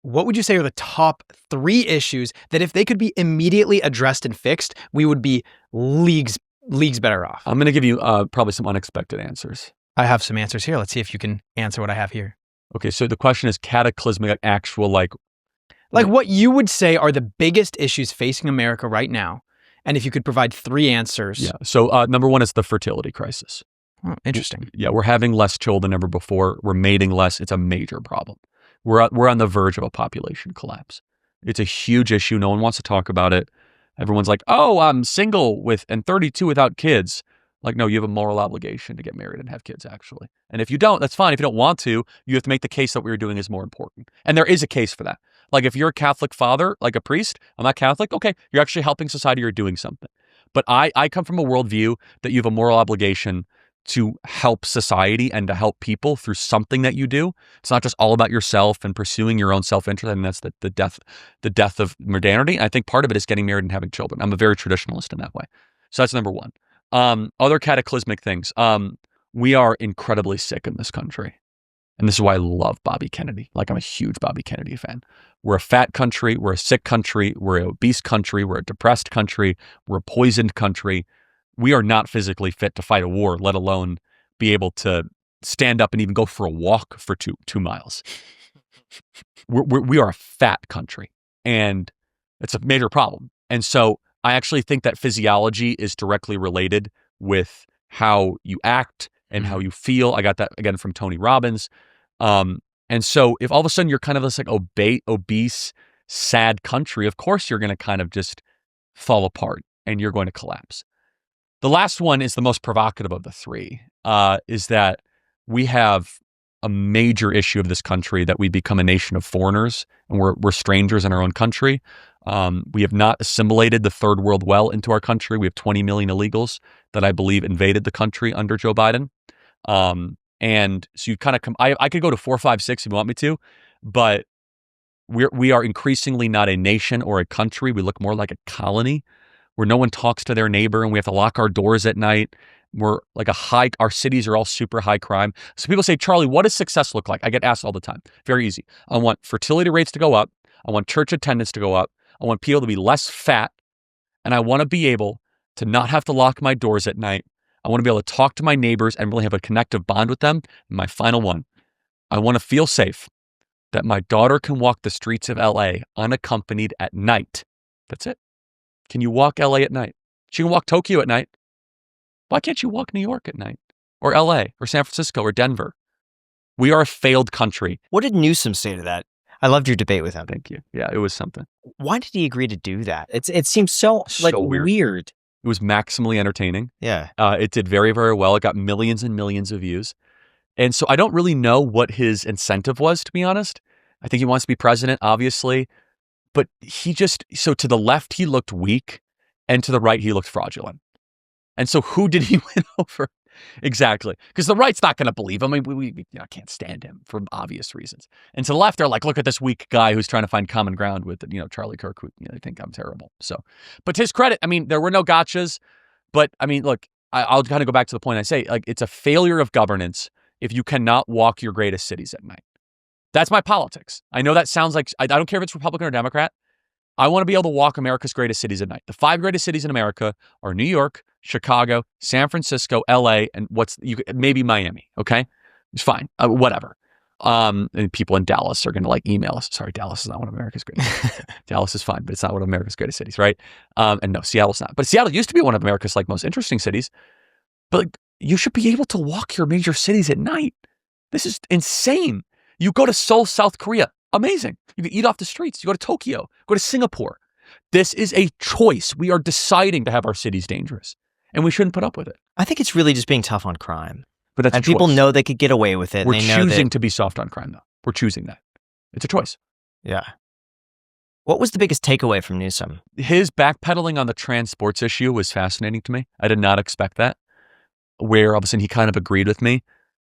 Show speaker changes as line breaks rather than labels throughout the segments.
what would you say are the top 3 issues that if they could be immediately addressed and fixed, we would be leagues better off?
I'm going to give you probably some unexpected answers.
I have some answers here. Let's see if you can answer what I have here.
Okay, so the question is cataclysmic, actual, like
what you would say are the biggest issues facing America right now, and if you could provide 3 answers.
Yeah, so number 1 is the fertility crisis.
Oh, interesting.
Yeah, we're having less children than ever before. We're mating less. It's a major problem. We're on the verge of a population collapse. It's a huge issue. No one wants to talk about it. Everyone's like, oh, I'm single and 32 without kids. Like, no, you have a moral obligation to get married and have kids, actually. And if you don't, that's fine. If you don't want to, you have to make the case that what you're doing is more important. And there is a case for that. Like, if you're a Catholic father, like a priest, I'm not Catholic, okay, you're actually helping society, you're doing something. But I come from a worldview that you have a moral obligation to help society and to help people through something that you do. It's not just all about yourself and pursuing your own self-interest. And that's the death of modernity. I think part of it is getting married and having children. I'm a very traditionalist in that way. So that's number 1. Other cataclysmic things. We are incredibly sick in this country. And this is why I love Bobby Kennedy. Like, I'm a huge Bobby Kennedy fan. We're a fat country. We're a sick country. We're an obese country. We're a depressed country. We're a poisoned country. We are not physically fit to fight a war, let alone be able to stand up and even go for a walk for two miles. We are a fat country, and it's a major problem. And so I actually think that physiology is directly related with how you act and how you feel. I got that, again, from Tony Robbins. And so if all of a sudden you're kind of this like obese, sad country, of course you're going to kind of just fall apart and you're going to collapse. The last one is the most provocative of the 3, is that we have a major issue of this country that we become a nation of foreigners and we're strangers in our own country. We have not assimilated the third world well into our country. We have 20 million illegals that I believe invaded the country under Joe Biden. And so you kind of I could go to 4, 5, 6 if you want me to, but we are increasingly not a nation or a country. We look more like a colony where no one talks to their neighbor and we have to lock our doors at night. We're like our cities are all super high crime. So people say, Charlie, what does success look like? I get asked all the time. Very easy. I want fertility rates to go up. I want church attendance to go up. I want people to be less fat. And I want to be able to not have to lock my doors at night. I want to be able to talk to my neighbors and really have a connective bond with them. And my final one, I want to feel safe that my daughter can walk the streets of LA unaccompanied at night. That's it. Can you walk LA at night? She can walk Tokyo at night. Why can't you walk New York at night? Or LA, or San Francisco, or Denver? We are a failed country.
What did Newsom say to that? I loved your debate with him.
Thank you. Yeah, it was something.
Why did he agree to do that? It seems so weird.
It was maximally entertaining.
Yeah.
It did very, very well. It got millions and millions of views. And so I don't really know what his incentive was, to be honest. I think he wants to be president, obviously. But so to the left, he looked weak. And to the right, he looked fraudulent. And so who did he win over? Exactly. Because the right's not going to believe him. I mean, we can't stand him for obvious reasons. And to the left, they're like, look at this weak guy who's trying to find common ground with, Charlie Kirk, who they think I'm terrible. So, but to his credit, I mean, there were no gotchas. But I mean, look, I'll kind of go back to the point I say, like, it's a failure of governance if you cannot walk your greatest cities at night. That's my politics. I know that sounds like, I don't care if it's Republican or Democrat. I want to be able to walk America's greatest cities at night. The 5 greatest cities in America are New York, Chicago, San Francisco, LA, and maybe Miami. Okay, it's fine. Whatever. And people in Dallas are going to email us. Sorry, Dallas is not one of America's greatest. Dallas is fine, but it's not one of America's greatest cities, right? And no, Seattle's not. But Seattle used to be one of America's most interesting cities. But you should be able to walk your major cities at night. This is insane. You go to Seoul, South Korea. Amazing. You can eat off the streets. You go to Tokyo, go to Singapore. This is a choice. We are deciding to have our cities dangerous, and we shouldn't put up with it.
I think it's really just being tough on crime.
But that's
and people know they could get away with it.
We're choosing to be soft on crime, though. We're choosing that. It's a choice.
Yeah. What was the biggest takeaway from Newsom?
His backpedaling on the trans sports issue was fascinating to me. I did not expect that, where all of a sudden he kind of agreed with me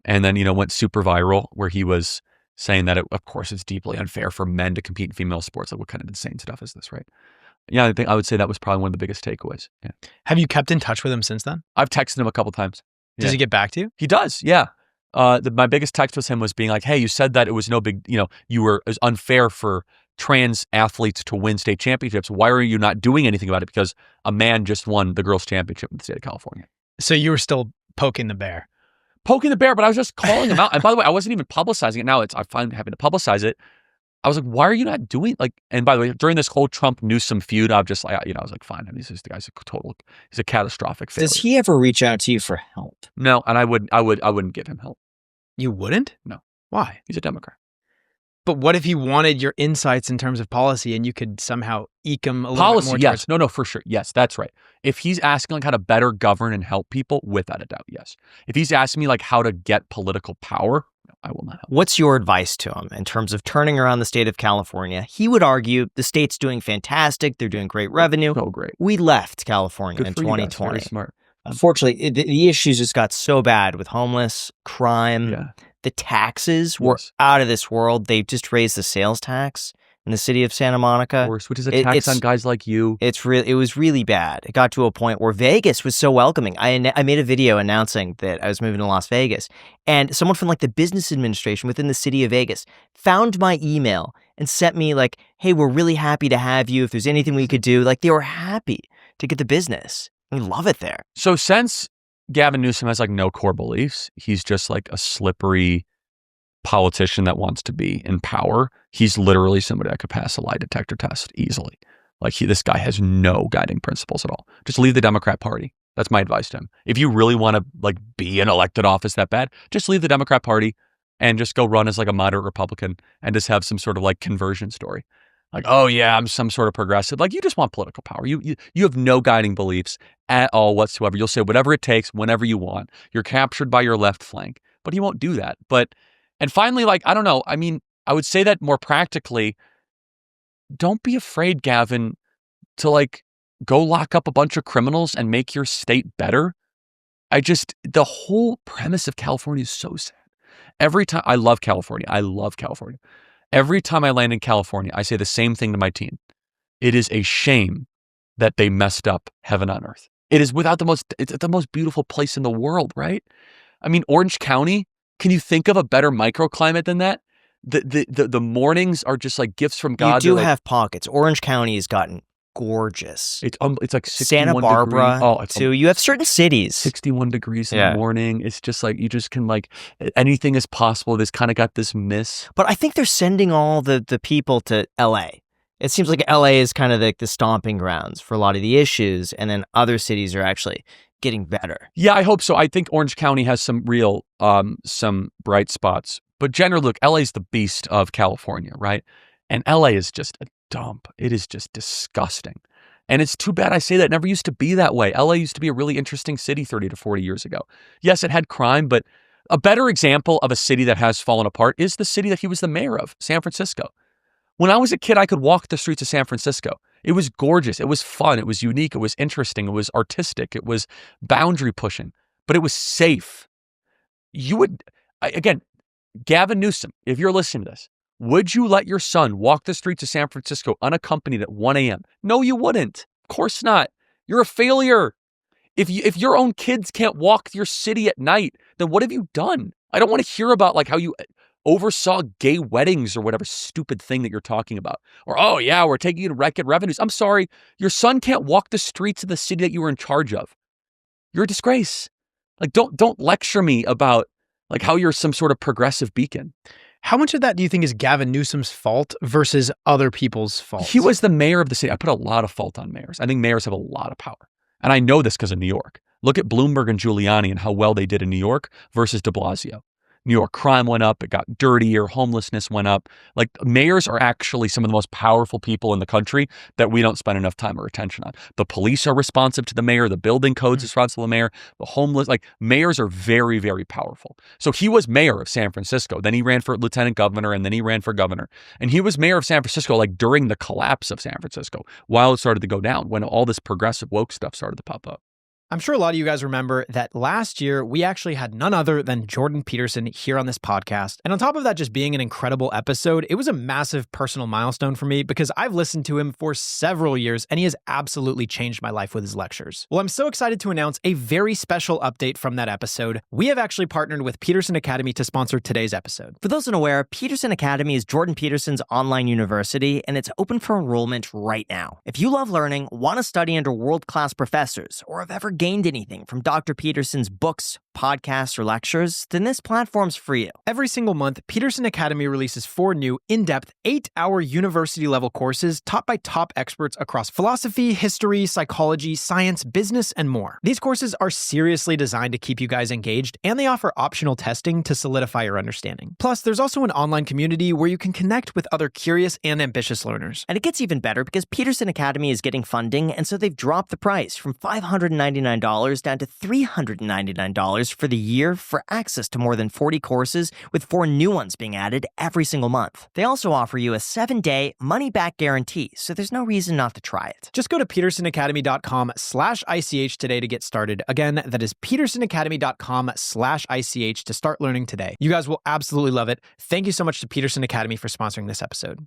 and then, went super viral where he was saying that, of course, it's deeply unfair for men to compete in female sports. Like, what kind of insane stuff is this, right? Yeah, I think I would say that was probably one of the biggest takeaways. Yeah.
Have you kept in touch with him since then?
I've texted him a couple times.
Does he get back to you?
He does, yeah. My biggest text with him was being like, hey, you said that it was no big, it was unfair for trans athletes to win state championships. Why are you not doing anything about it? Because a man just won the girls' championship in the state of California.
So you were still poking the bear.
Poking the bear, but I was just calling him out. And by the way, I wasn't even publicizing it. Now I find having to publicize it. I was like, why are you not doing and by the way, during this whole Trump Newsom feud, I was like, fine. I mean, the guy's he's a catastrophic failure.
Does he ever reach out to you for help?
No, and I wouldn't give him help.
You wouldn't?
No.
Why?
He's a Democrat.
But what if he wanted your insights in terms of policy and you could somehow eke him a little bit more?
Yes. No, for sure. Yes, that's right. If he's asking how to better govern and help people, without a doubt, yes. If he's asking me how to get political power, no, I will not help.
What's your advice to him in terms of turning around the state of California? He would argue the state's doing fantastic. They're doing great revenue.
So great.
We left California in 2020.
Very smart.
Unfortunately, the issues just got so bad with homeless, crime.
Yeah.
The taxes were out of this world. They just raised the sales tax in the city of Santa Monica.
Of course, which is a tax on guys like you.
It was really bad. It got to a point where Vegas was so welcoming. I made a video announcing that I was moving to Las Vegas, and someone from the business administration within the city of Vegas found my email and sent me hey, we're really happy to have you. If there's anything we could do, they were happy to get the business. We love it there.
So since Gavin Newsom has no core beliefs, he's just a slippery politician that wants to be in power. He's literally somebody that could pass a lie detector test easily. This guy has no guiding principles at all. Just leave the Democrat Party. That's my advice to him. If you really want to be in elected office that bad, just leave the Democrat Party and just go run as a moderate Republican and just have some sort of conversion story. Oh yeah, I'm some sort of progressive. You just want political power. You have no guiding beliefs at all whatsoever. You'll say whatever it takes, whenever you want. You're captured by your left flank, but he won't do that. And finally, I don't know. I mean, I would say that more practically. Don't be afraid, Gavin, to go lock up a bunch of criminals and make your state better. The whole premise of California is so sad. Every time I love California. Every time I land in California, I say the same thing to my team. It is a shame that they messed up heaven on earth. It's the most beautiful place in the world, right? I mean, Orange County, can you think of a better microclimate than that? The mornings are just gifts from God.
You do have pockets. Orange County has gotten gorgeous.
It's 61
Santa Barbara, too. You have certain cities.
61 degrees in the morning. It's just you just can anything is possible. This kind of got this miss.
But I think they're sending all the people to LA. It seems like LA is kind of the stomping grounds for a lot of the issues, and then other cities are actually getting better.
Yeah, I hope so. I think Orange County has some real, some bright spots. But generally, look, LA is the beast of California, right? And LA is just a dump. It is just disgusting. And it's too bad I say that. It never used to be that way. LA used to be a really interesting city 30 to 40 years ago. Yes, it had crime, but a better example of a city that has fallen apart is the city that he was the mayor of, San Francisco. When I was a kid, I could walk the streets of San Francisco. It was gorgeous. It was fun. It was unique. It was interesting. It was artistic. It was boundary pushing, but it was safe. Again, Gavin Newsom, if you're listening to this, would you let your son walk the streets of San Francisco unaccompanied at 1 a.m.? No, you wouldn't. Of course not. You're a failure. If your own kids can't walk your city at night, then what have you done? I don't want to hear about how you oversaw gay weddings or whatever stupid thing that you're talking about. Or, oh yeah, we're taking in record revenues. I'm sorry. Your son can't walk the streets of the city that you were in charge of. You're a disgrace. Don't lecture me about how you're some sort of progressive beacon.
How much of that do you think is Gavin Newsom's fault versus other people's fault?
He was the mayor of the city. I put a lot of fault on mayors. I think mayors have a lot of power. And I know this because of New York. Look at Bloomberg and Giuliani and how well they did in New York versus de Blasio. New York crime went up. It got dirtier. Homelessness went up. Mayors are actually some of the most powerful people in the country that we don't spend enough time or attention on. The police are responsive to the mayor. The building codes are responsible to the mayor. The homeless, mayors are very, very powerful. So he was mayor of San Francisco. Then he ran for lieutenant governor, and then he ran for governor. And he was mayor of San Francisco during the collapse of San Francisco, while it started to go down, when all this progressive woke stuff started to pop up.
I'm sure a lot of you guys remember that last year we actually had none other than Jordan Peterson here on this podcast. And on top of that just being an incredible episode, it was a massive personal milestone for me because I've listened to him for several years and he has absolutely changed my life with his lectures. Well, I'm so excited to announce a very special update from that episode. We have actually partnered with Peterson Academy to sponsor today's episode.
For those unaware, Peterson Academy is Jordan Peterson's online university, and it's open for enrollment right now. If you love learning, want to study under world-class professors, or have ever gained anything from Dr. Peterson's books, podcasts, or lectures, then this platform's for you.
Every single month, Peterson Academy releases 4 new, in-depth, 8-hour university-level courses taught by top experts across philosophy, history, psychology, science, business, and more. These courses are seriously designed to keep you guys engaged, and they offer optional testing to solidify your understanding. Plus, there's also an online community where you can connect with other curious and ambitious learners.
And it gets even better because Peterson Academy is getting funding, and so they've dropped the price from $599 down to $399 for the year for access to more than 40 courses, with 4 new ones being added every single month. They also offer you a 7-day money-back guarantee, so there's no reason not to try it.
Just go to petersonacademy.com/ICH today to get started. Again, that is petersonacademy.com/ICH to start learning today. You guys will absolutely love it. Thank you so much to Peterson Academy for sponsoring this episode.